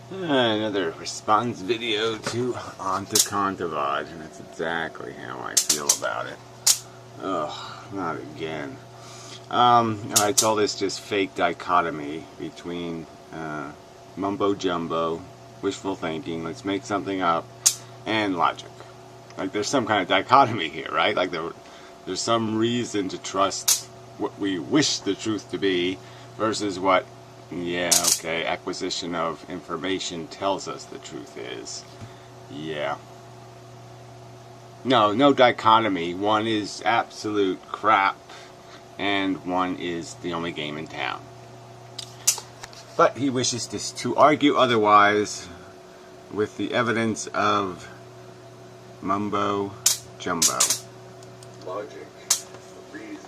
Another response video to Anekantavads, and that's exactly how I feel about it. Ugh, not again. It's all this just fake dichotomy between mumbo jumbo, wishful thinking, let's make something up, and logic. Like there's some kind of dichotomy here, right? Like there's some reason to trust what we wish the truth to be versus what, yeah, okay, acquisition of information tells us the truth is. Yeah. No dichotomy. One is absolute crap, and one is the only game in town. But he wishes to argue otherwise with the evidence of mumbo jumbo. Logic, reason,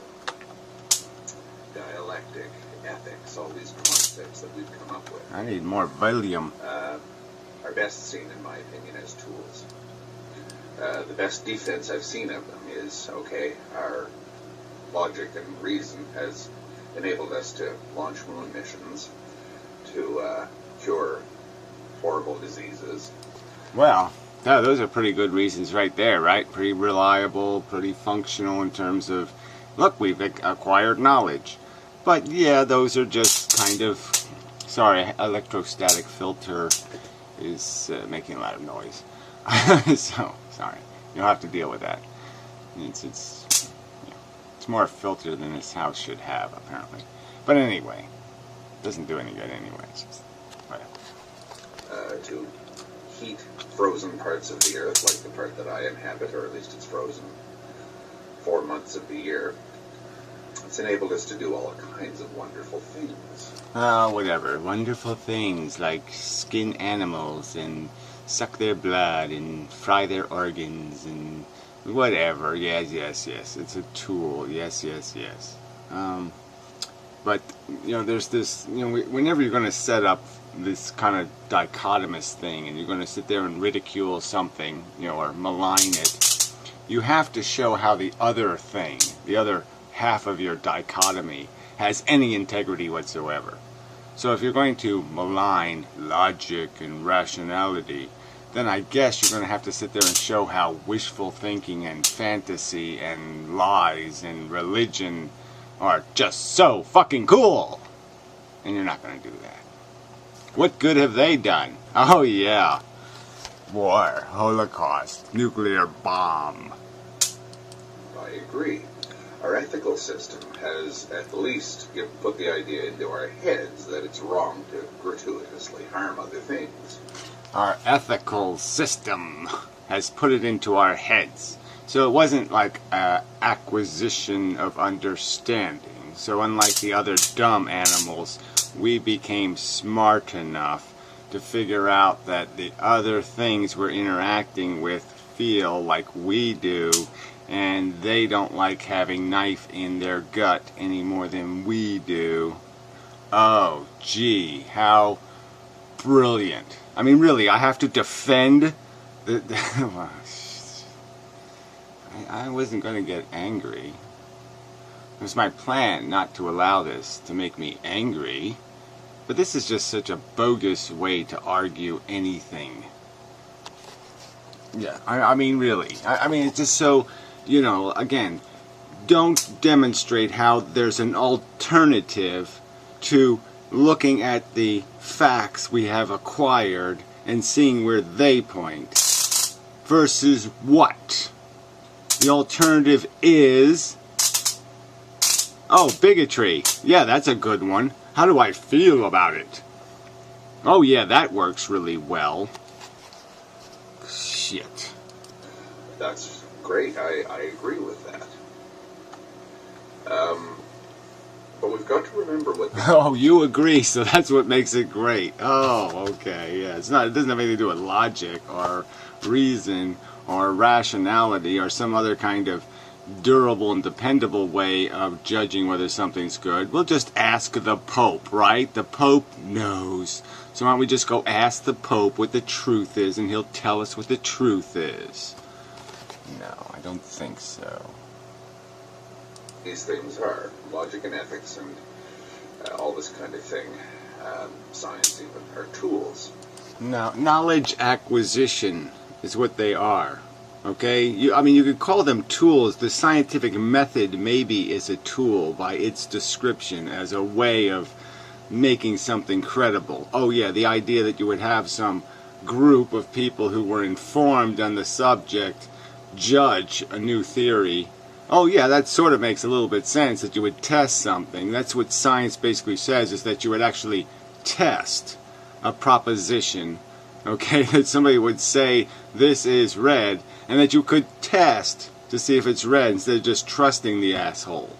dialectic, ethics, all these concepts that we've come up with. I need more volume. Are best seen, in my opinion, as tools. The best defense I've seen of them is, okay, our logic and reason has enabled us to launch moon missions, to cure horrible diseases. Well, yeah, those are pretty good reasons right there, right? Pretty reliable, pretty functional in terms of, look, we've acquired knowledge. But yeah, those are just kind of, sorry, electrostatic filter is making a lot of noise. So, sorry, you'll have to deal with that. It's more a filter than this house should have, apparently. But anyway, it doesn't do any good anyway. It's just, whatever. To heat frozen parts of the earth, like the part that I inhabit, or at least it's frozen 4 months of the year. It's enabled us to do all kinds of wonderful things. Whatever. Wonderful things like skin animals and suck their blood and fry their organs and whatever. Yes. It's a tool. Yes. But, there's this, whenever you're going to set up this kind of dichotomous thing and you're going to sit there and ridicule something, or malign it, you have to show how the other thing, the other half of your dichotomy, has any integrity whatsoever. So if you're going to malign logic and rationality, then I guess you're going to have to sit there and show how wishful thinking and fantasy and lies and religion are just so fucking cool. And you're not going to do that. What good have they done? Oh yeah. War, Holocaust, nuclear bomb. I agree. Our ethical system has at least put the idea into our heads that it's wrong to gratuitously harm other things. Our ethical system has put it into our heads. So it wasn't like an acquisition of understanding. So unlike the other dumb animals, we became smart enough to figure out that the other things we're interacting with feel like we do, and they don't like having knife in their gut any more than we do. Oh, gee, how brilliant. I mean, really, I have to defend the I wasn't going to get angry. It was my plan not to allow this to make me angry. But this is just such a bogus way to argue anything. Yeah, I mean, really. I mean, it's just so, again, don't demonstrate how there's an alternative to looking at the facts we have acquired and seeing where they point. Versus what? The alternative is, bigotry. Yeah, that's a good one. How do I feel about it? Oh yeah, that works really well. Shit. That's great. I agree with that. But we've got to remember what... Oh, you agree, so that's what makes it great. Oh, okay, yeah. It doesn't have anything to do with logic or reason or rationality or some other kind of durable and dependable way of judging whether something's good. We'll just ask the Pope, right? The Pope knows. So why don't we just go ask the Pope what the truth is, and he'll tell us what the truth is. No, I don't think so. These things are logic and ethics and all this kind of thing, science even, are tools. Now, knowledge acquisition is what they are. Okay? You could call them tools. The scientific method maybe is a tool by its description as a way of making something credible. Oh yeah, the idea that you would have some group of people who were informed on the subject judge a new theory. Oh yeah, that sort of makes a little bit sense, that you would test something. That's what science basically says, is that you would actually test a proposition. Okay, that somebody would say this is red, and that you could test to see if it's red instead of just trusting the asshole.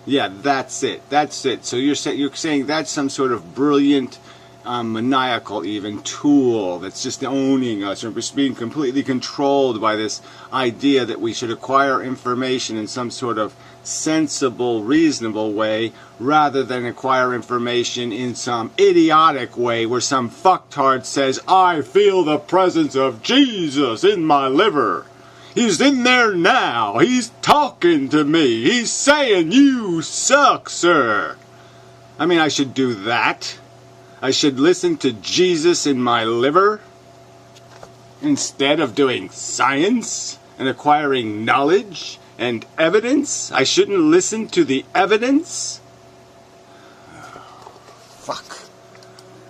Yeah, that's it. That's it. So you're saying that's some sort of brilliant, maniacal even tool that's just owning us, or just being completely controlled by this idea that we should acquire information in some sort of sensible, reasonable way, rather than acquire information in some idiotic way where some fucktard says, I feel the presence of Jesus in my liver. He's in there now. He's talking to me. He's saying, you suck, sir. I mean, I should do that. I should listen to Jesus in my liver instead of doing science and acquiring knowledge and evidence. I shouldn't listen to the evidence. Fuck.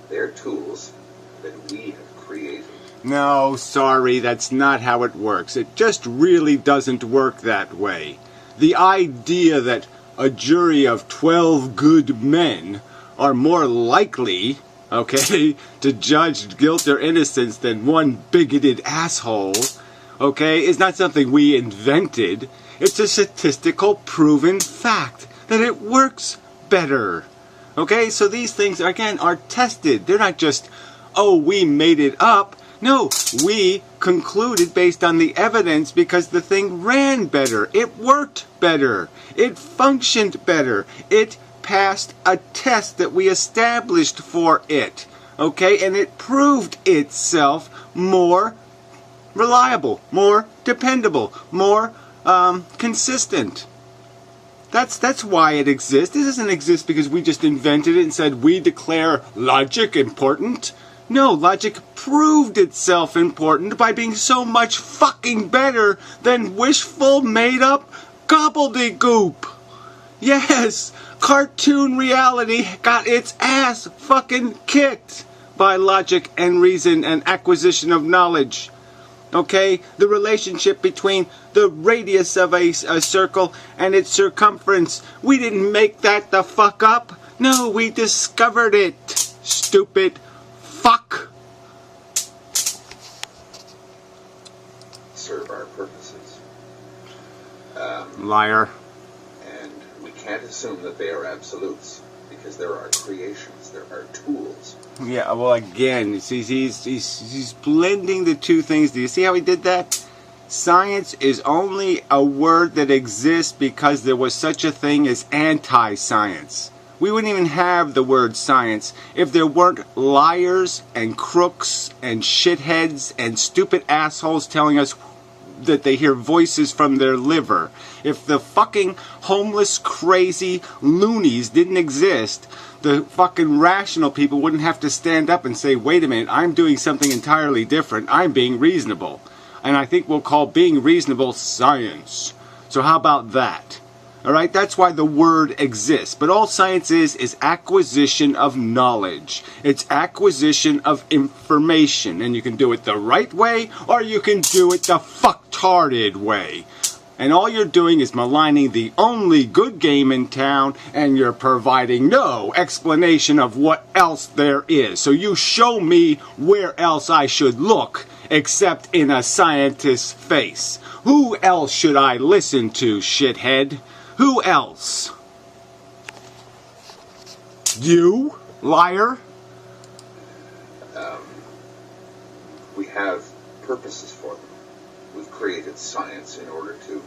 They're tools that we have created. No, sorry, that's not how it works. It just really doesn't work that way. The idea that a jury of 12 good men are more likely, okay, to judge guilt or innocence than one bigoted asshole, okay, is not something we invented. It's a statistical proven fact that it works better. Okay, so these things, again, are tested. They're not just, oh, we made it up. No, we concluded based on the evidence because the thing ran better. It worked better. It functioned better. It passed a test that we established for it. Okay, and it proved itself more reliable, more dependable, more consistent. That's why it exists. This doesn't exist because we just invented it and said we declare logic important. No, logic proved itself important by being so much fucking better than wishful, made-up gobbledygook. Yes, cartoon reality got its ass fucking kicked by logic and reason and acquisition of knowledge. Okay, the relationship between the radius of a circle and its circumference. We didn't make that the fuck up. No, we discovered it. Stupid fuck. Serve our purposes. Liar. And we can't assume that they are absolutes, because there are creations, there are tools. Yeah, well, again, he's blending the two things. Do you see how he did that? Science is only a word that exists because there was such a thing as anti-science. We wouldn't even have the word science if there weren't liars and crooks and shitheads and stupid assholes telling us that they hear voices from their liver. If the fucking homeless, crazy loonies didn't exist, the fucking rational people wouldn't have to stand up and say, wait a minute, I'm doing something entirely different. I'm being reasonable. And I think we'll call being reasonable science. So how about that? Alright, that's why the word exists. But all science is acquisition of knowledge. It's acquisition of information. And you can do it the right way, or you can do it the fucktarded way. And all you're doing is maligning the only good game in town, and you're providing no explanation of what else there is. So you show me where else I should look, except in a scientist's face. Who else should I listen to, shithead? Who else? You, liar? We have purposes for them. We've created science in order to...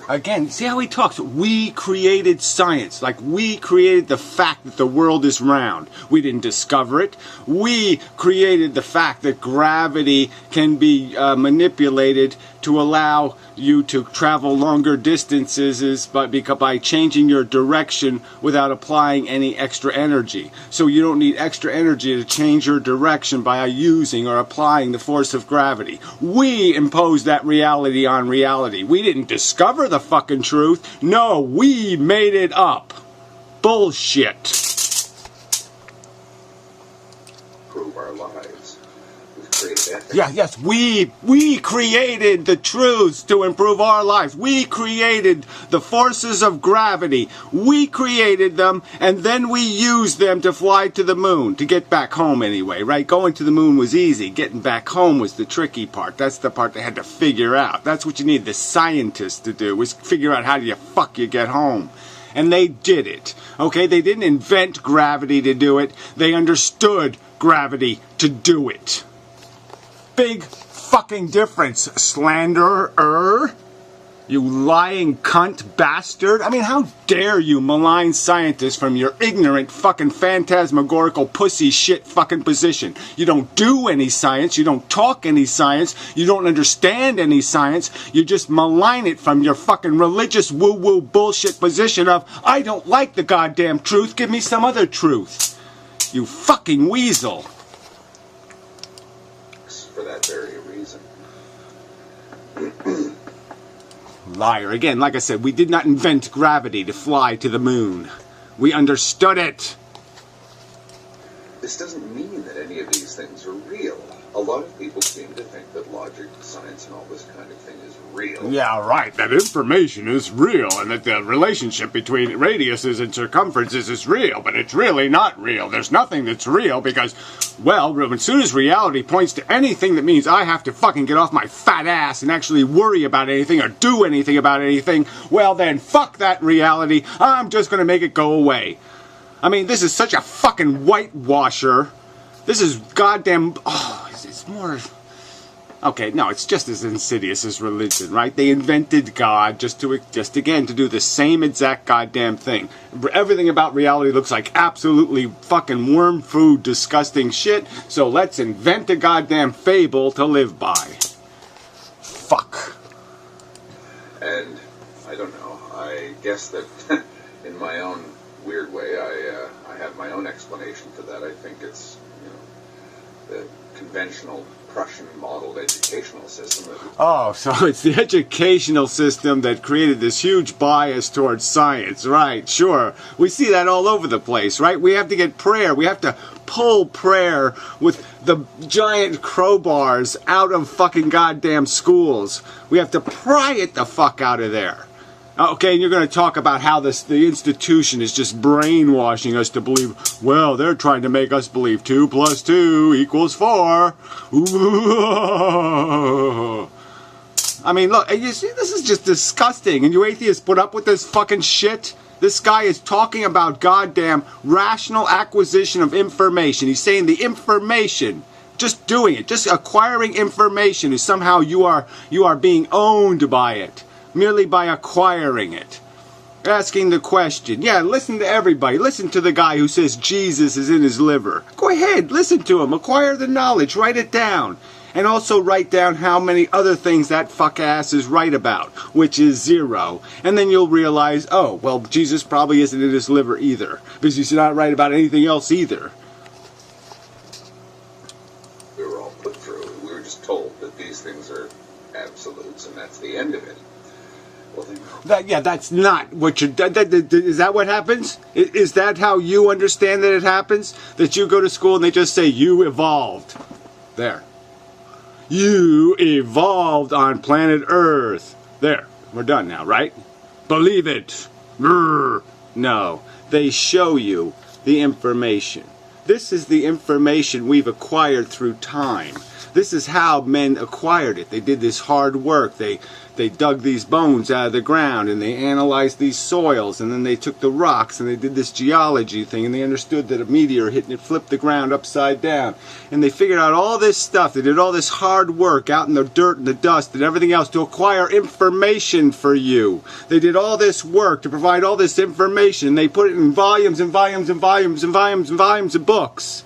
Again, see how he talks? We created science. Like we created the fact that the world is round. We didn't discover it. We created the fact that gravity can be manipulated to allow you to travel longer distances is by changing your direction without applying any extra energy. So you don't need extra energy to change your direction by using or applying the force of gravity. We imposed that reality on reality. We didn't discover the fucking truth. No, we made it up. Bullshit. Prove our lives. We've created ethics. Yeah, yes, we created the truths to improve our lives. We created the forces of gravity. We created them, and then we used them to fly to the moon, to get back home anyway, right? Going to the moon was easy. Getting back home was the tricky part. That's the part they had to figure out. That's what you need the scientists to do, was figure out how do you get home. And they did it. Okay, they didn't invent gravity to do it. They understood gravity to do it. Big fucking difference, slanderer. You lying cunt bastard. I mean, how dare you malign scientists from your ignorant fucking phantasmagorical pussy shit fucking position. You don't do any science. You don't talk any science. You don't understand any science. You just malign it from your fucking religious woo-woo bullshit position of, I don't like the goddamn truth. Give me some other truth. You fucking weasel. For that very reason. Liar. Again, like I said, we did not invent gravity to fly to the moon. We understood it. This doesn't mean that any of these things are real. A lot of people seem to think that logic, science, and all this kind of thing is real. Yeah, right. That information is real, and that the relationship between radiuses and circumferences is real, but it's really not real. There's nothing that's real because, well, as soon as reality points to anything that means I have to fucking get off my fat ass and actually worry about anything or do anything about anything, well then, fuck that reality. I'm just gonna make it go away. I mean, this is such a fucking whitewasher. This is goddamn... Oh, it's more... Okay, no, it's just as insidious as religion, right? They invented God just again, to do the same exact goddamn thing. Everything about reality looks like absolutely fucking worm food, disgusting shit, so let's invent a goddamn fable to live by. Fuck. And, I don't know, I guess that in my own weird way, I have my own explanation for that. I think it's, the conventional Prussian modeled educational system. Oh, so it's the educational system that created this huge bias towards science, right? Sure. We see that all over the place, right? We have to get prayer. We have to pull prayer with the giant crowbars out of fucking goddamn schools. We have to pry it the fuck out of there. Okay, and you're going to talk about how the institution is just brainwashing us to believe, well, they're trying to make us believe 2 + 2 = 4. Ooh. I mean, look, you see, this is just disgusting. And you atheists put up with this fucking shit? This guy is talking about goddamn rational acquisition of information. He's saying the information, just doing it, just acquiring information is somehow you are being owned by it. Merely by acquiring it. Asking the question. Yeah, listen to everybody. Listen to the guy who says Jesus is in his liver. Go ahead, listen to him. Acquire the knowledge. Write it down. And also write down how many other things that fuck ass is right about, which is 0. And then you'll realize, oh, well, Jesus probably isn't in his liver either, because he's not right about anything else either. We were all put through. We were just told that these things are absolutes, and that's the end of it. That's not what you're... Is that what happens? Is that how you understand that it happens? That you go to school and they just say, you evolved. There. You evolved on planet Earth. There. We're done now, right? Believe it. Brr. No. They show you the information. This is the information we've acquired through time. This is how men acquired it. They did this hard work. They dug these bones out of the ground and they analyzed these soils, and then they took the rocks and they did this geology thing, and they understood that a meteor hit and it flipped the ground upside down, and they figured out all this stuff. They did all this hard work out in the dirt and the dust and everything else to acquire information for you. They did all this work to provide all this information. They put it in volumes and volumes and volumes and volumes and volumes of books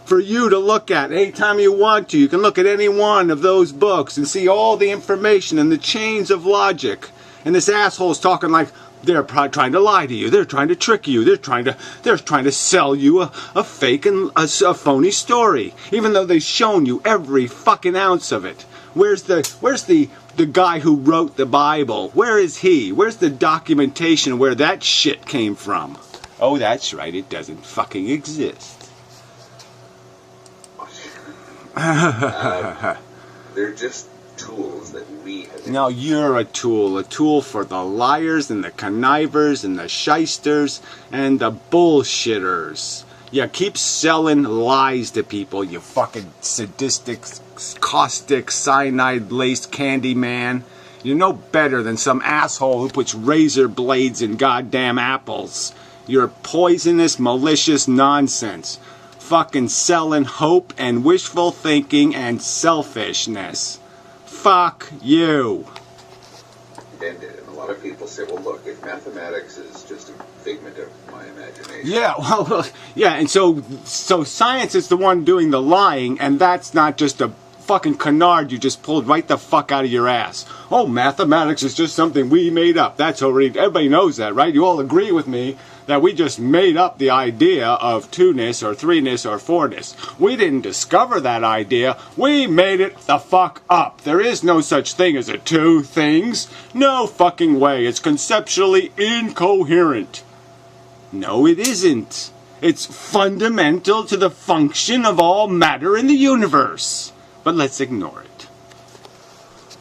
for you to look at anytime you want to. You can look at any one of those books and see all the information and the chains of logic. And this asshole's talking like they're probably trying to lie to you. They're trying to trick you. They're trying to sell you a fake and a phony story, even though they've shown you every fucking ounce of it. Where's the guy who wrote the Bible? Where is he? Where's the documentation where that shit came from? Oh, that's right. It doesn't fucking exist. They're just tools that we have. No, you're a tool for the liars and the connivers and the shysters and the bullshitters. You keep selling lies to people, you fucking sadistic, caustic, cyanide-laced candy man. You're no better than some asshole who puts razor blades in goddamn apples. You're poisonous, malicious nonsense. Fucking selling hope and wishful thinking and selfishness. Fuck you. And a lot of people say, well, look, if mathematics is just a figment of my imagination. Yeah, well, yeah, and so science is the one doing the lying, and that's not just a fucking canard you just pulled right the fuck out of your ass. Oh, mathematics is just something we made up. That's already, everybody knows that, right? You all agree with me that we just made up the idea of two-ness or three-ness or four-ness. We didn't discover that idea. We made it the fuck up. There is no such thing as a two things. No fucking way. It's conceptually incoherent. No, it isn't. It's fundamental to the function of all matter in the universe. But let's ignore it.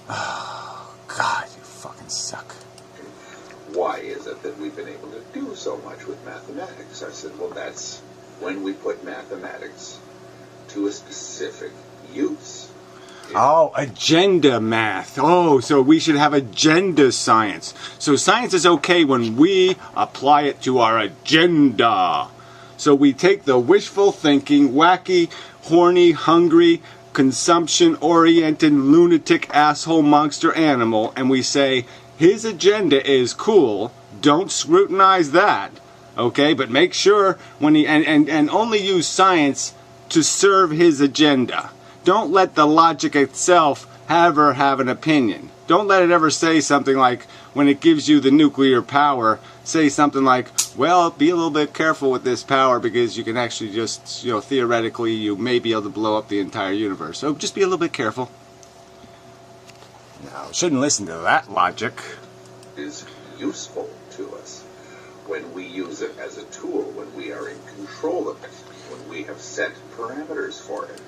Oh, God, you fucking suck. Why is it that we've been able to do so much with mathematics? I said, well, that's when we put mathematics to a specific use. Oh, agenda math. Oh, so we should have agenda science. So science is okay when we apply it to our agenda. So we take the wishful thinking, wacky, horny, hungry, consumption-oriented, lunatic, asshole, monster animal, and we say, his agenda is cool. Don't scrutinize that, okay? But make sure when he and only use science to serve his agenda. Don't let the logic itself ever have an opinion. Don't let it ever say something like, when it gives you the nuclear power, say something like, well, be a little bit careful with this power because you can actually just, theoretically, you may be able to blow up the entire universe. So just be a little bit careful. No, shouldn't listen to that logic. Is useful to us when we use it as a tool, when we are in control of it, when we have set parameters for it.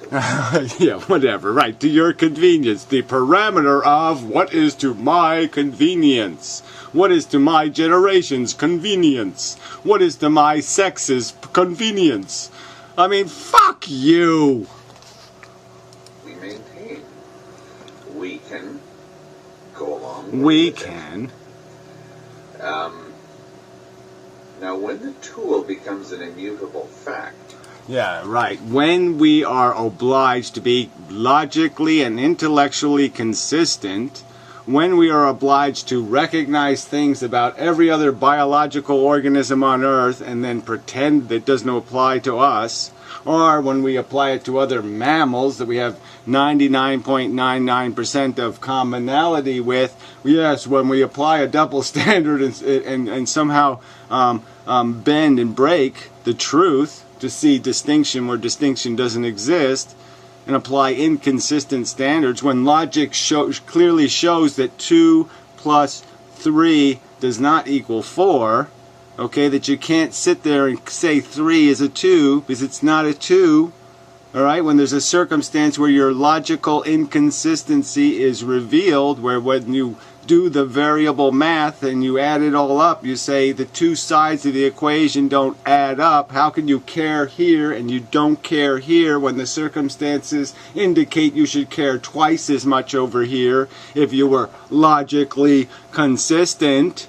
Yeah, whatever, right, to your convenience. The parameter of what is to my convenience. What is to my generation's convenience. What is to my sex's convenience. I mean, fuck you. We maintain. We can go along. We can. Now, when the tool becomes an immutable fact. Yeah, right. When we are obliged to be logically and intellectually consistent, when we are obliged to recognize things about every other biological organism on Earth and then pretend that it doesn't apply to us, or when we apply it to other mammals that we have 99.99% of commonality with, yes, when we apply a double standard and somehow bend and break the truth to see distinction where distinction doesn't exist, and apply inconsistent standards, when logic clearly shows that 2 plus 3 does not equal 4, okay, that you can't sit there and say 3 is a 2 because it's not a 2, all right, when there's a circumstance where your logical inconsistency is revealed, where when you do the variable math and you add it all up, you say the two sides of the equation don't add up. How can you care here and you don't care here when the circumstances indicate you should care twice as much over here if you were logically consistent?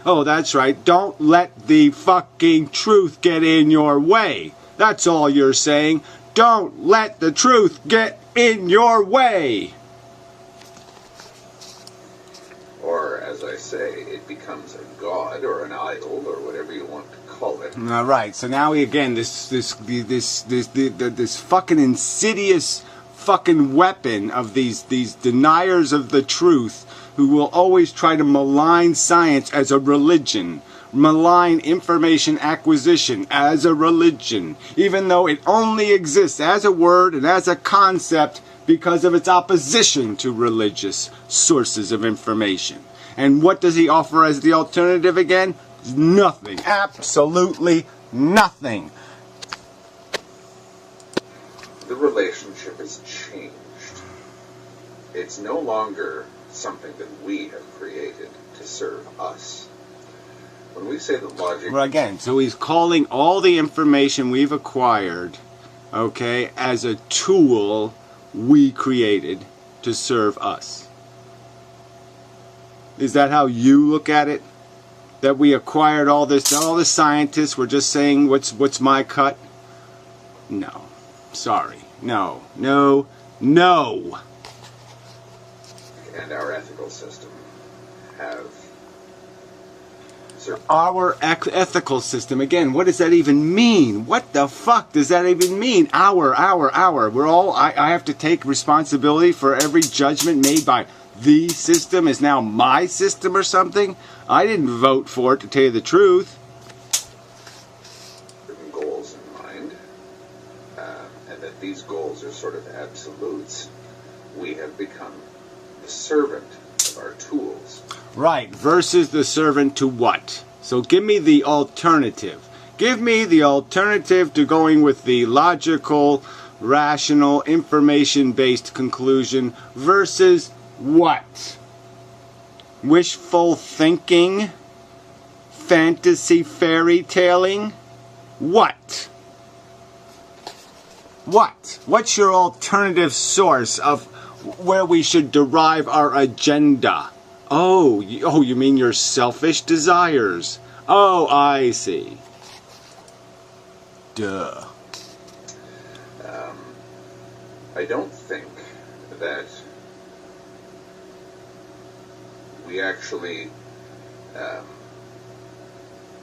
Oh, that's right. Don't let the fucking truth get in your way. That's all you're saying. Don't let the truth get in your way. Or, as I say, it becomes a god or an idol or whatever you want to call it. All right. So now again, this fucking insidious fucking weapon of these deniers of the truth, who will always try to malign science as a religion, malign information acquisition as a religion, even though it only exists as a word and as a concept because of its opposition to religious sources of information. And what does he offer as the alternative again? Nothing. Absolutely nothing. The relationship has changed. It's no longer something that we have created to serve us. When we say that logic... Well, again, so he's calling all the information we've acquired, okay, as a tool we created to serve us. Is that how you look at it? That we acquired all this, all the scientists were just saying, what's my cut? No. Sorry. No. No. No. And our ethical system have... Our ethical system, again, what does that even mean? What the fuck does that even mean? Our. We're all, I have to take responsibility for every judgment made by the system is now my system or something? I didn't vote for it, to tell you the truth. Goals in mind, and that these goals are sort of absolutes. We have become the servant of our tools. Right, versus the servant to what? So give me the alternative. Give me the alternative to going with the logical, rational, information-based conclusion versus what? Wishful thinking? Fantasy fairy tailing? What? What? What's your alternative source of where we should derive our agenda? Oh, you mean your selfish desires? Oh, I see. Duh. I don't think that we actually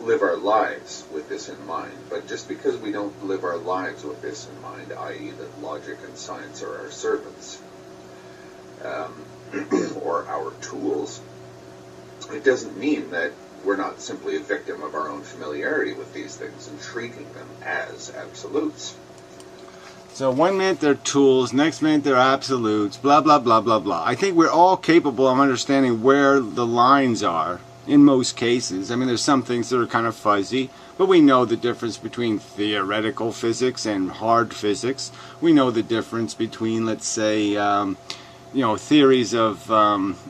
live our lives with this in mind. But just because we don't live our lives with this in mind, i.e. that logic and science are our servants, or our tools, it doesn't mean that we're not simply a victim of our own familiarity with these things and treating them as absolutes. So one minute they're tools, next minute they're absolutes, blah, blah, blah, blah, blah. I think we're all capable of understanding where the lines are in most cases. I mean, there's some things that are kind of fuzzy, but we know the difference between theoretical physics and hard physics. We know the difference between, let's say, theories of,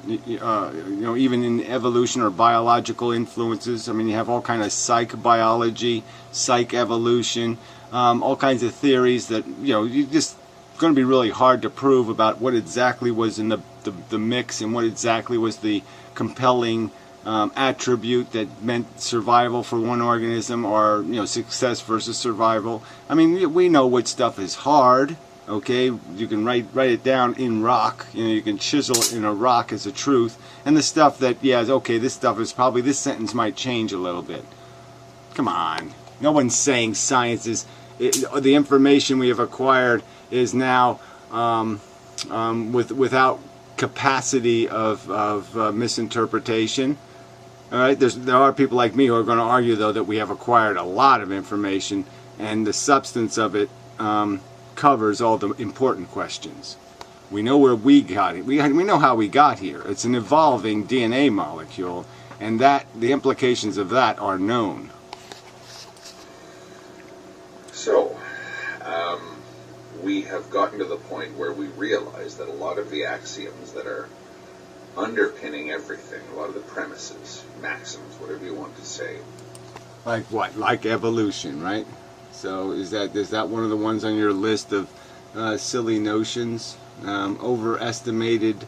even in evolution or biological influences. I mean, you have all kind of psych biology, psych evolution, all kinds of theories that, you just going to be really hard to prove about what exactly was in the mix and what exactly was the compelling attribute that meant survival for one organism, or, success versus survival. I mean, we know what stuff is hard. Okay, you can write it down in rock. You can chisel it in a rock as a truth. And the stuff that, this stuff is probably, this sentence might change a little bit. Come on. No one's saying science is, the information we have acquired is now without capacity of misinterpretation. All right, there are people like me who are going to argue, though, that we have acquired a lot of information, and the substance of it covers all the important questions. We know where we got it. We know how we got here. It's an evolving DNA molecule, and that the implications of that are known. So, we have gotten to the point where we realize that a lot of the axioms that are underpinning everything, a lot of the premises, maxims, whatever you want to say. Like what? Like evolution, right? So is that one of the ones on your list of silly notions? Overestimated,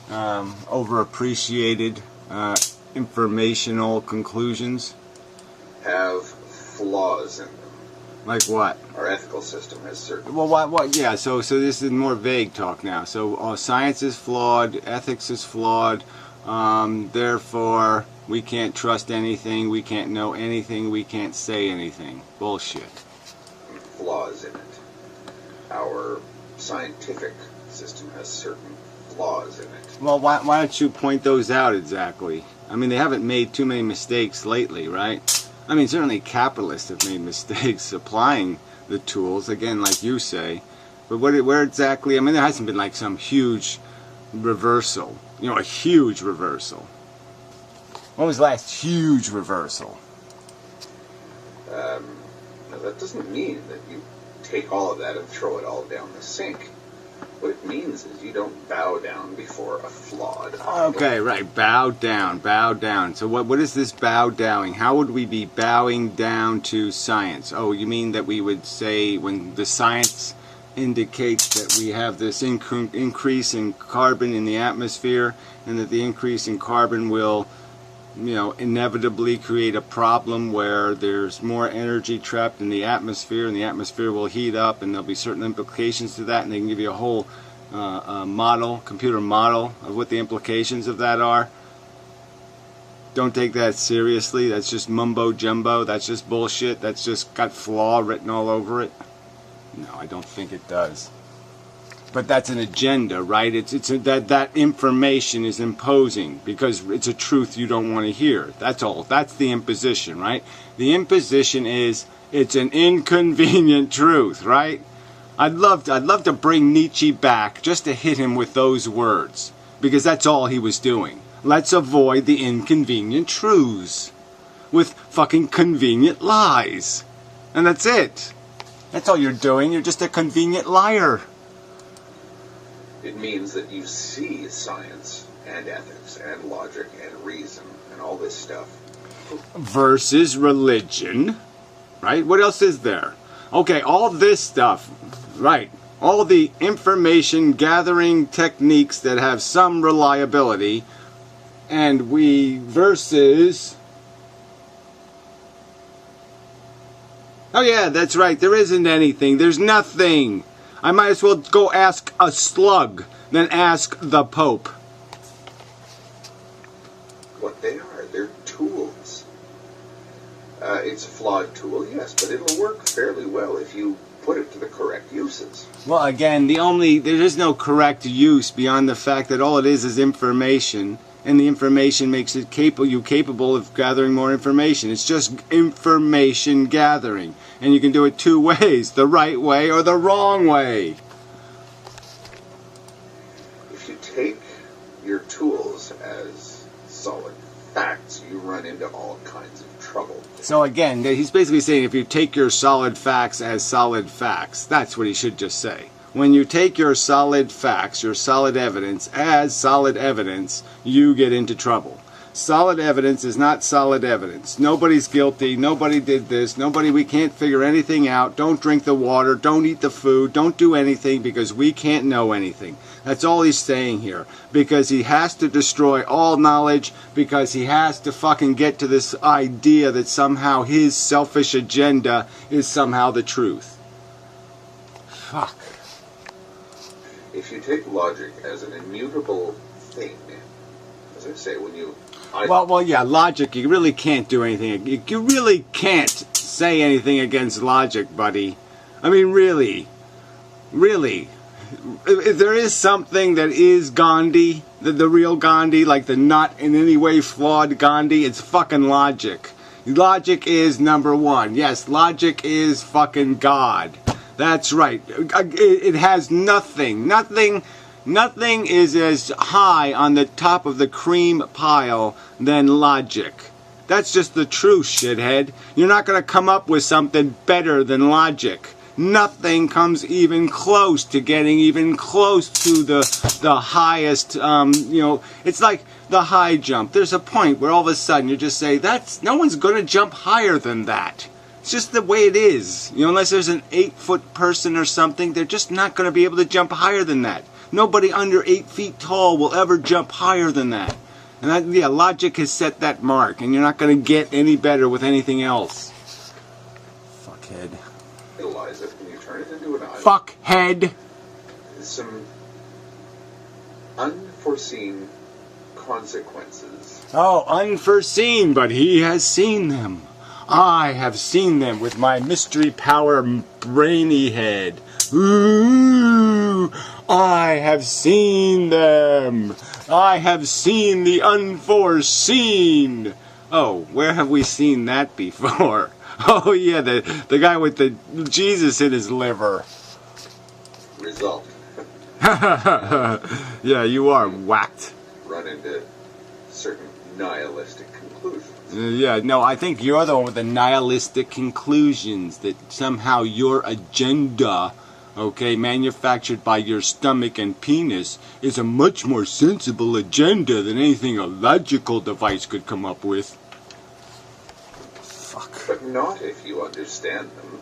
overappreciated informational conclusions? Have flaws in them. Like what? Our ethical system has certain... Well, what? Yeah, so this is more vague talk now. So science is flawed, ethics is flawed, Therefore, we can't trust anything, we can't know anything, we can't say anything. Bullshit. Flaws in it. Our scientific system has certain flaws in it. Well, why don't you point those out exactly? I mean, they haven't made too many mistakes lately, right? I mean, certainly capitalists have made mistakes applying the tools, again, like you say. But where exactly? I mean, there hasn't been like some huge reversal. You know, a huge reversal. When was the last huge reversal? Now that doesn't mean that you take all of that and throw it all down the sink. What it means is you don't bow down before a flawed idol. Okay, right. Bow down, bow down. So what is this bow downing? How would we be bowing down to science? Oh, you mean that we would say when the science indicates that we have this increase in carbon in the atmosphere, and that the increase in carbon will, you know, inevitably create a problem where there's more energy trapped in the atmosphere, and the atmosphere will heat up, and there'll be certain implications to that, and they can give you a whole computer model of what the implications of that are. Don't take that seriously. That's just mumbo jumbo. That's just bullshit. That's just got flaw written all over it. No, I don't think it does. But that's an agenda, right? That information is imposing because it's a truth you don't want to hear. That's all. That's the imposition, right? The imposition is it's an inconvenient truth, right? I'd love to bring Nietzsche back just to hit him with those words, because that's all he was doing. Let's avoid the inconvenient truths with fucking convenient lies. And that's it. That's all you're doing. You're just a convenient liar. It means that you see science and ethics and logic and reason and all this stuff versus religion, right? What else is there? Okay, all this stuff, right? All the information gathering techniques that have some reliability, and we versus... Oh yeah, that's right, there isn't anything, there's nothing. I might as well go ask a slug than ask the Pope. What they are, they're tools. It's a flawed tool, yes, but it'll work fairly well if you put it to the correct uses. Well, again, there is no correct use beyond the fact that all it is information, and the information makes it capable of gathering more information. It's just information gathering. And you can do it two ways, the right way or the wrong way. If you take your tools as solid facts, you run into all kinds of trouble. So again, he's basically saying if you take your solid facts as solid facts, that's what he should just say. When you take your solid facts, your solid evidence as solid evidence, you get into trouble. Solid evidence is not solid evidence. Nobody's guilty. Nobody did this. We can't figure anything out. Don't drink the water. Don't eat the food. Don't do anything because we can't know anything. That's all he's saying here. Because he has to destroy all knowledge. Because he has to fucking get to this idea that somehow his selfish agenda is somehow the truth. Fuck. If you take logic as an immutable thing, as I say, when you... Well, yeah, logic, you really can't do anything. You really can't say anything against logic, buddy. I mean, really. If there is something that is Gandhi, the real Gandhi, like the not in any way flawed Gandhi, it's fucking logic. Logic is number one. Yes, logic is fucking God. That's right. It has nothing. Nothing is as high on the top of the cream pile than logic. That's just the truth, shithead. You're not going to come up with something better than logic. Nothing comes even close to getting even close to the highest, it's like the high jump. There's a point where all of a sudden you just say, no one's going to jump higher than that. It's just the way it is. Unless there's an 8-foot person or something, they're just not going to be able to jump higher than that. Nobody under 8 feet tall will ever jump higher than that. And logic has set that mark, and you're not going to get any better with anything else. Fuckhead. Analyze it when you turn it into an eye. Fuckhead. Some unforeseen consequences. Oh, unforeseen, but he has seen them. I have seen them with my mystery power brainy head. Ooh, I have seen them. I have seen the unforeseen. Oh, where have we seen that before? Oh yeah, the guy with the Jesus in his liver. Result. Yeah, you are whacked. Run into certain nihilistic conclusions. Yeah, no, I think you're the one with the nihilistic conclusions that somehow your agenda, okay, manufactured by your stomach and penis, is a much more sensible agenda than anything a logical device could come up with. Fuck. But not if you understand them.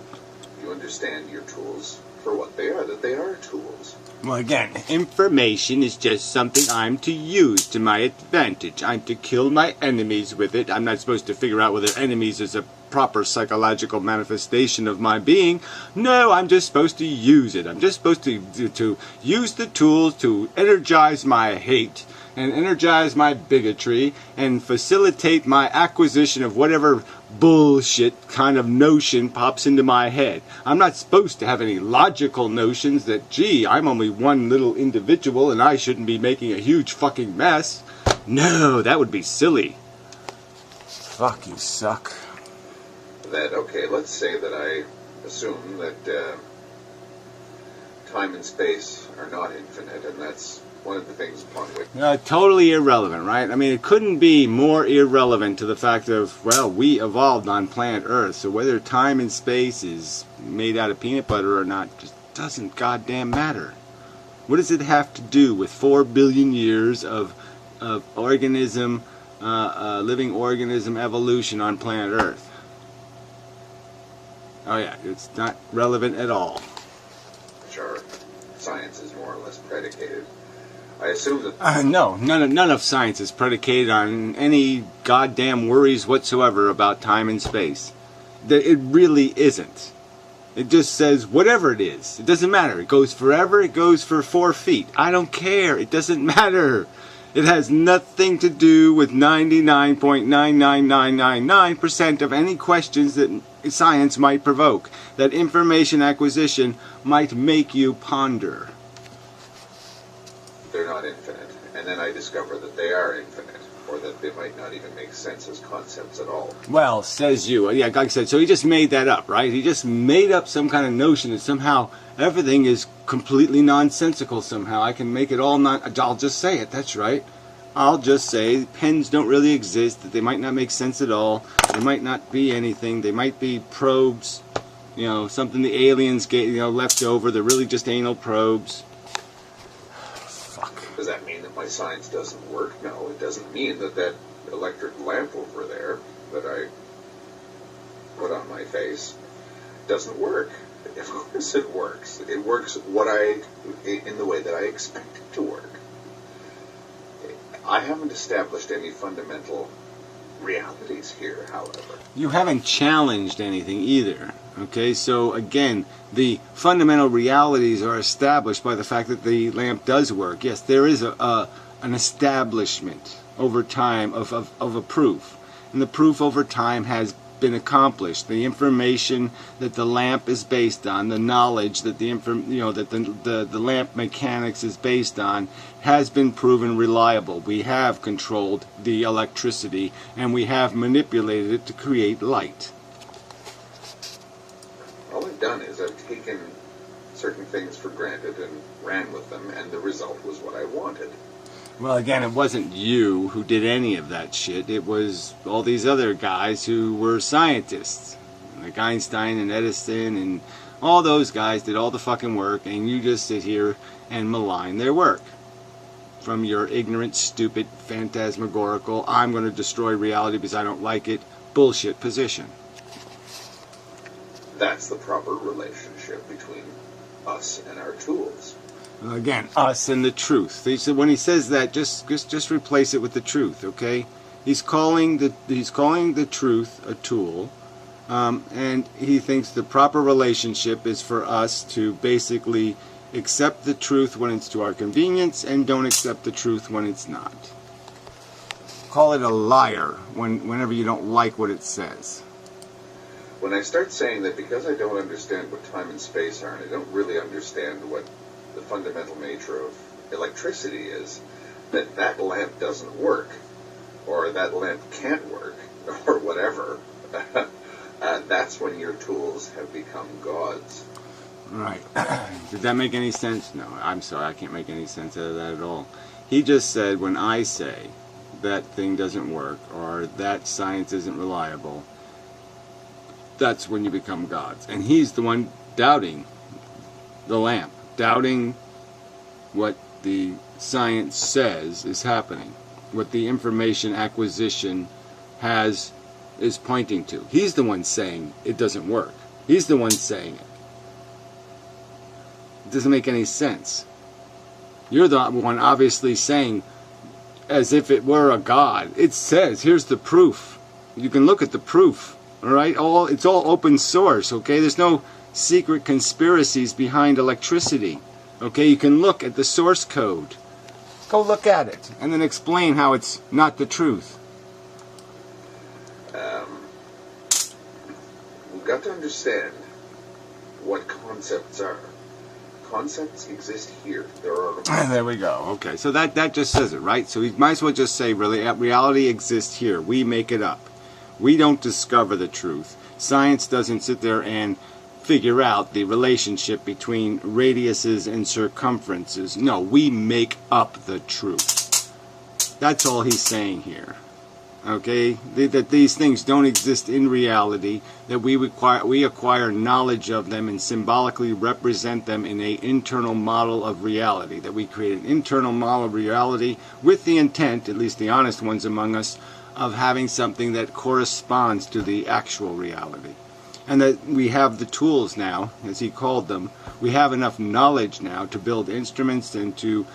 You understand your tools for what they are, that they are tools. Well, again, information is just something I'm to use to my advantage. I'm to kill my enemies with it. I'm not supposed to figure out whether enemies is a proper psychological manifestation of my being. No, I'm just supposed to use it. I'm just supposed to use the tools to energize my hate and energize my bigotry and facilitate my acquisition of whatever bullshit kind of notion pops into my head. I'm not supposed to have any logical notions that, gee, I'm only one little individual and I shouldn't be making a huge fucking mess. No, that would be silly. Fuck, you suck. That, okay, let's say that I assume that time and space are not infinite, and that's one of the things upon which... Totally irrelevant, right? I mean, it couldn't be more irrelevant to the fact of, well, we evolved on planet Earth, so whether time and space is made out of peanut butter or not just doesn't goddamn matter. What does it have to do with 4 billion years of organism, living organism evolution on planet Earth? Oh yeah, it's not relevant at all. Sure, science is more or less predicated. I assume that... No, none of science is predicated on any goddamn worries whatsoever about time and space. It really isn't. It just says whatever it is. It doesn't matter. It goes forever. It goes for 4 feet. I don't care. It doesn't matter. It has nothing to do with 99.99999% of any questions that science might provoke, that information acquisition might make you ponder. They're not infinite, and then I discover that they are infinite, or that they might not even make sense as concepts at all. Well, says you. Yeah, like I said, so he just made that up, right? He just made up some kind of notion that somehow everything is completely nonsensical somehow. I can make it all I'll just say it, that's right. I'll just say pens don't really exist, that they might not make sense at all, they might not be anything, they might be probes, something the aliens get, left over, they're really just anal probes. Fuck. Does that mean that my science doesn't work? No, it doesn't mean that that electric lamp over there that I put on my face doesn't work. Of course it works. It works in the way that I expect it to work. I haven't established any fundamental realities here, however. You haven't challenged anything either. Okay, so again, the fundamental realities are established by the fact that the lamp does work. Yes, there is an establishment over time of a proof. And the proof over time has been accomplished. The information that the lamp is based on, the knowledge that the lamp mechanics is based on, has been proven reliable. We have controlled the electricity and we have manipulated it to create light. All I've done is I've taken certain things for granted and ran with them, and the result was what I wanted. Well, again, it wasn't you who did any of that shit. It was all these other guys who were scientists. Like Einstein and Edison and all those guys did all the fucking work, and you just sit here and malign their work. From your ignorant, stupid, phantasmagorical, I'm going to destroy reality because I don't like it, bullshit position. That's the proper relationship between us and our tools. Again, us and the truth. When he says that, just replace it with the truth, okay? He's calling the truth a tool, and he thinks the proper relationship is for us to basically accept the truth when it's to our convenience and don't accept the truth when it's not. call it a liar whenever you don't like what it says? When I start saying that because I don't understand what time and space are, and I don't really understand what the fundamental nature of electricity is, that lamp doesn't work, or that lamp can't work, or whatever, that's when your tools have become gods. Right. Did that make any sense? No, I'm sorry, I can't make any sense out of that at all. He just said, when I say that thing doesn't work, or that science isn't reliable, that's when you become gods. And he's the one doubting the lamp, doubting what the science says is happening, what the information acquisition is pointing to. He's the one saying it doesn't work. He's the one saying it. It doesn't make any sense. You're the one obviously saying, as if it were a god. It says, here's the proof. You can look at the proof. All right, it's all open source. Okay, there's no secret conspiracies behind electricity. Okay, you can look at the source code. Go look at it, and then explain how it's not the truth. We've got to understand what concepts are. Concepts exist here. There we go. Okay, so that just says it, right? So we might as well just say, really, reality exists here. We make it up. We don't discover the truth. Science doesn't sit there and figure out the relationship between radiuses and circumferences. No, we make up the truth. That's all he's saying here. Okay? That these things don't exist in reality, that we acquire knowledge of them and symbolically represent them in an internal model of reality. That we create an internal model of reality with the intent, at least the honest ones among us, of having something that corresponds to the actual reality. And that we have the tools now, as he called them, we have enough knowledge now to build instruments and to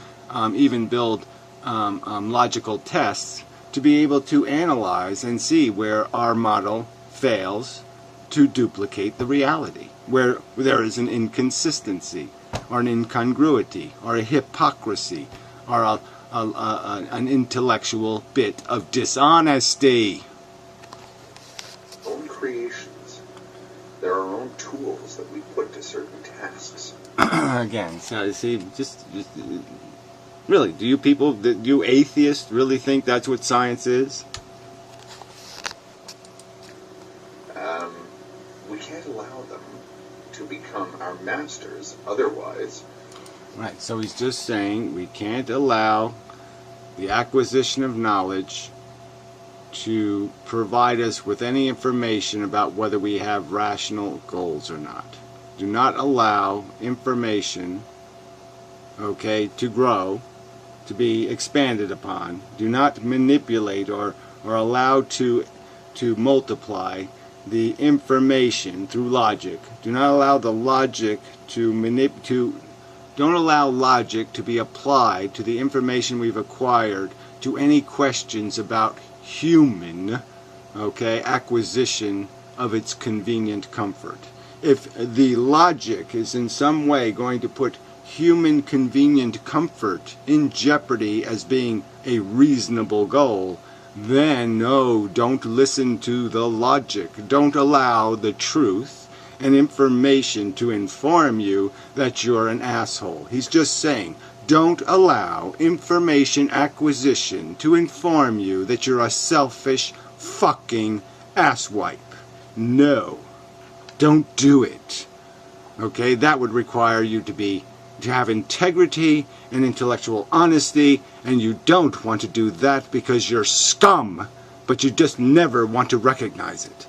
even build logical tests to be able to analyze and see where our model fails to duplicate the reality, where there is an inconsistency, or an incongruity, or a hypocrisy, or an intellectual bit of dishonesty. Own creations. There are our own tools that we put to certain tasks. Again, so see, just really, do you atheists really think that's what science is? We can't allow them to become our masters, otherwise. Right, so he's just saying we can't allow the acquisition of knowledge to provide us with any information about whether we have rational goals or not. Do not allow information, okay, to grow, to be expanded upon. Do not manipulate or allow to multiply the information through logic. Do not allow the logic don't allow logic to be applied to the information we've acquired to any questions about human, okay, acquisition of its convenient comfort. If the logic is in some way going to put human convenient comfort in jeopardy as being a reasonable goal, then no, don't listen to the logic. Don't allow the truth and information to inform you that you're an asshole. He's just saying, don't allow information acquisition to inform you that you're a selfish fucking asswipe. No, don't do it. Okay, that would require you to have integrity and intellectual honesty, and you don't want to do that because you're scum, but you just never want to recognize it.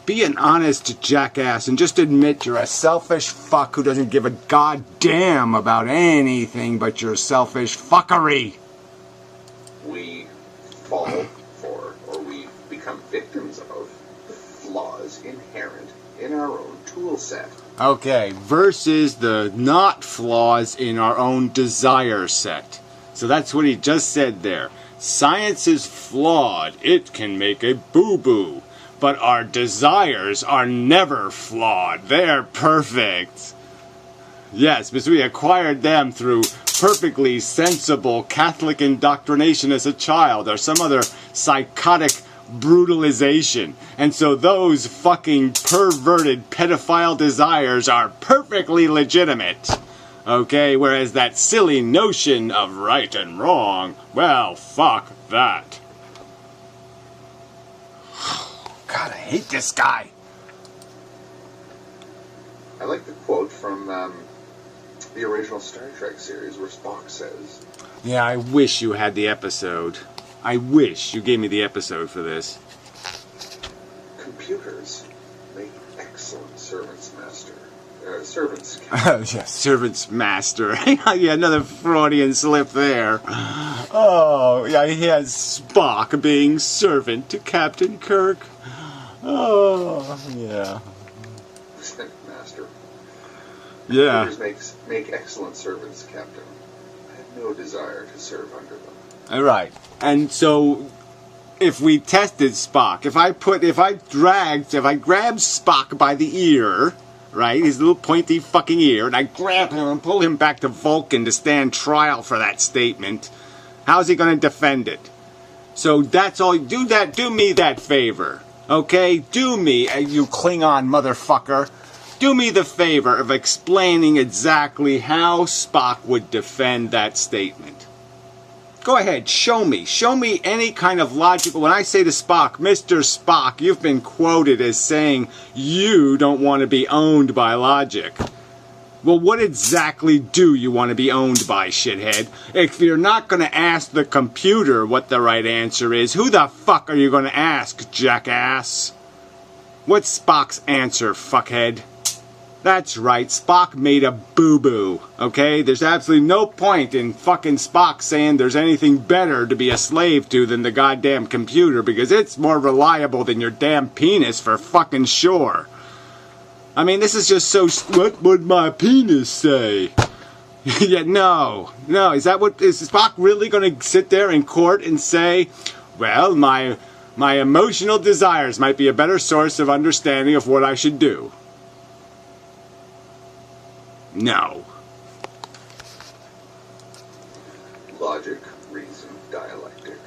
Be an honest jackass and just admit you're a selfish fuck who doesn't give a goddamn about anything but your selfish fuckery. We fall for, or we become victims of, the flaws inherent in our own tool set. Okay, versus the not flaws in our own desire set. So that's what he just said there. Science is flawed. It can make a boo-boo. But our desires are never flawed. They're perfect. Yes, because we acquired them through perfectly sensible Catholic indoctrination as a child, or some other psychotic brutalization. And so those fucking perverted pedophile desires are perfectly legitimate. Okay, whereas that silly notion of right and wrong, well, fuck that. God, I hate this guy. I like the quote from the original Star Trek series where Spock says, Yeah, I wish you had the episode. I wish you gave me the episode for this. computers make excellent servants master. Servants. Yeah, servant's master. Yeah, another Freudian slip there. Oh, yeah, he has Spock being servant to Captain Kirk. Oh, yeah. Master. Yeah. Computers make excellent servants, Captain. I have no desire to serve under them. All right. And so, if we tested Spock, if I grabbed Spock by the ear, right, his little pointy fucking ear, and I grab him and pull him back to Vulcan to stand trial for that statement, how's he going to defend it? So that's all. Do me that favor, okay? Do me, you Klingon motherfucker, do me the favor of explaining exactly how Spock would defend that statement. Go ahead, show me any kind of logical. When I say to Spock, Mr. Spock, you've been quoted as saying you don't want to be owned by logic. Well, what exactly do you want to be owned by, shithead? If you're not going to ask the computer what the right answer is, who the fuck are you going to ask, jackass? What's Spock's answer, fuckhead? That's right, Spock made a boo-boo, okay? There's absolutely no point in fucking Spock saying there's anything better to be a slave to than the goddamn computer, because it's more reliable than your damn penis, for fucking sure. I mean, this is just so... What would my penis say? Yeah, no. Is Spock really going to sit there in court and say, well, my emotional desires might be a better source of understanding of what I should do? No. Logic, reason, dialectic,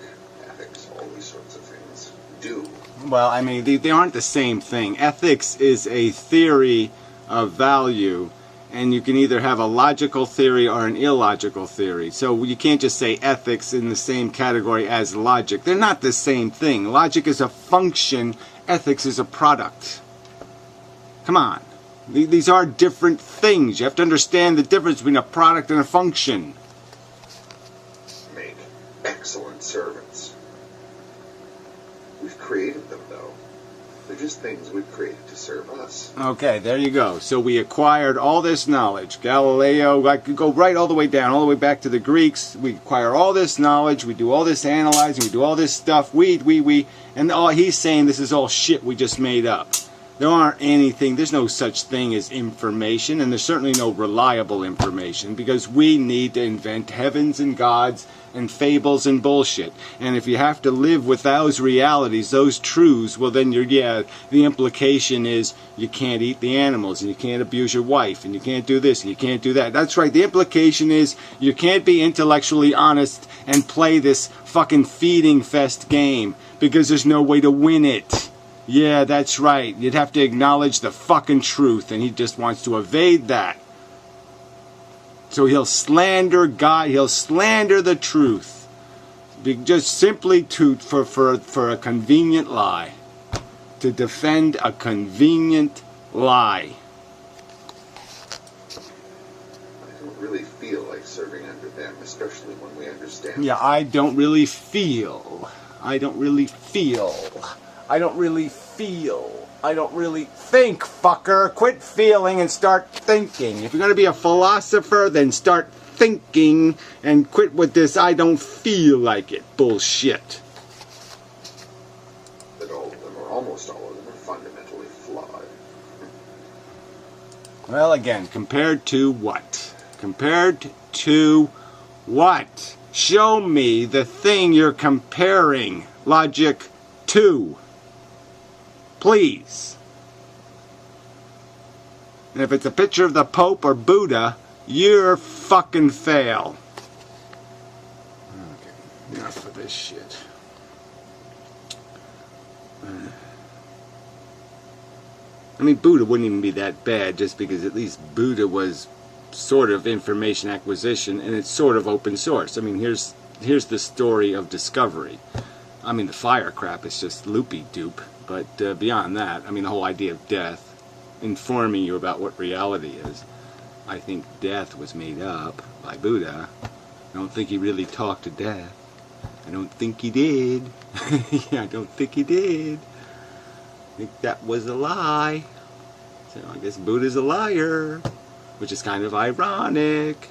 ethics, all these sorts of things do. Well, I mean, they aren't the same thing. Ethics is a theory of value, and you can either have a logical theory or an illogical theory. So you can't just say ethics in the same category as logic. They're not the same thing. Logic is a function, ethics is a product. Come on. These are different things. You have to understand the difference between a product and a function. Make excellent servants. We've created them, though. They're just things we've created to serve us. Okay, there you go. So we acquired all this knowledge. Galileo, I could go right all the way down, all the way back to the Greeks. We acquire all this knowledge. We do all this analyzing. We do all this stuff. And all he's saying this is all shit we just made up. There's no such thing as information, and there's certainly no reliable information, because we need to invent heavens and gods and fables and bullshit. And if you have to live with those realities, those truths, well then the implication is you can't eat the animals, and you can't abuse your wife, and you can't do this, and you can't do that. That's right, the implication is you can't be intellectually honest and play this fucking feeding fest game, because there's no way to win it. Yeah, that's right. You'd have to acknowledge the fucking truth, and he just wants to evade that. So he'll slander God, he'll slander the truth, just simply for a convenient lie. To defend a convenient lie. I don't really feel like serving under them, especially when we understand. Yeah, I don't really think, fucker. Quit feeling and start thinking. If you're going to be a philosopher, then start thinking and quit with this I don't feel like it bullshit. But all of them, or almost all of them, are fundamentally flawed. Well, again, compared to what? Compared to what? Show me the thing you're comparing logic to. Please. And if it's a picture of the Pope or Buddha, You're fucking fail. Okay, enough of this shit. I mean, Buddha wouldn't even be that bad, just because at least Buddha was sort of information acquisition, and it's sort of open source. I mean, here's the story of discovery. I mean, the fire crap is just loopy-doop, but beyond that, I mean, the whole idea of death, informing you about what reality is. I think death was made up by Buddha. I don't think he really talked to death. I don't think he did. Yeah, I don't think he did. I think that was a lie. So I guess Buddha's a liar, which is kind of ironic.